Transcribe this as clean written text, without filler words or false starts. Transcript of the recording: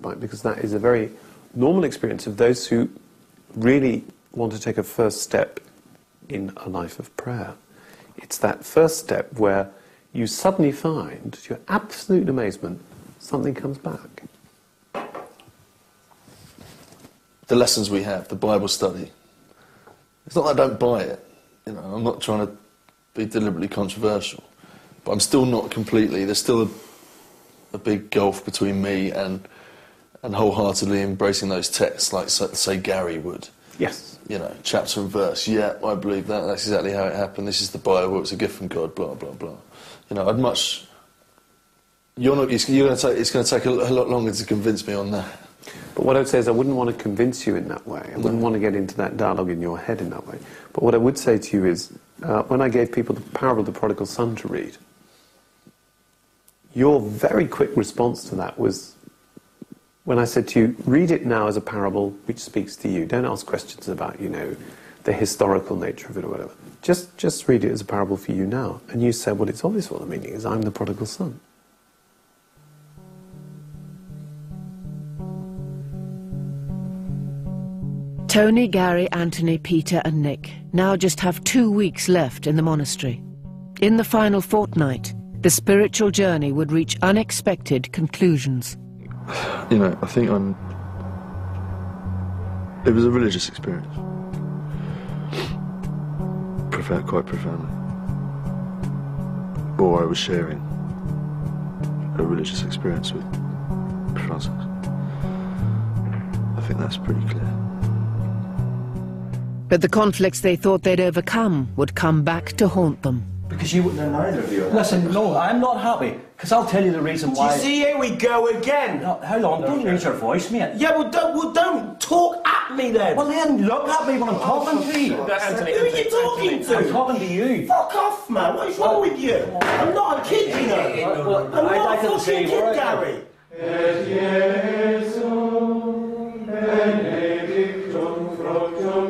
motorbike, because that is a very normal experience of those who really want to take a first step in a life of prayer. It's that first step where you suddenly find, to your absolute amazement, something comes back. The lessons we have, the Bible study. It's not that I don't buy it. You know, I'm not trying to be deliberately controversial, but I'm still not completely. There's still a big gulf between me and wholeheartedly embracing those texts, like say Gary would. Yes. You know, chapter and verse. Yeah, I believe that. That's exactly how it happened. This is the Bible. It's a gift from God. Blah blah blah. You know, I'd much. You're not. It's going to take a lot longer to convince me on that. But what I would say is I wouldn't want to convince you in that way. I wouldn't want to get into that dialogue in your head in that way. But what I would say to you is, when I gave people the parable of the prodigal son to read, your very quick response to that was, when I said to you, read it now as a parable which speaks to you. Don't ask questions about, you know, the historical nature of it or whatever. Just read it as a parable for you now. And you said, well, it's obvious what the meaning is. I'm the prodigal son. Tony, Gary, Anthony, Peter and Nick now just have 2 weeks left in the monastery. In the final fortnight, the spiritual journey would reach unexpected conclusions. You know, I think it was a religious experience. Quite profoundly. Or I was sharing a religious experience with Francis. I think that's pretty clear. But the conflicts they thought they'd overcome would come back to haunt them. Because you wouldn't know, neither of you. Listen, no, I'm not happy. Because I'll tell you the reason why. Do you see, here we go again. No, hold on, don't raise your voice, mate. Yeah, well, don't talk at me then. Well, then look at me when I'm talking to you. Anthony, who are you talking to? I'm talking to you. Fuck off, man. What is wrong with you? I'm not a kid, you know. Well, I'm not like a fucking kid, Gary. Et Jesum benedictum fructus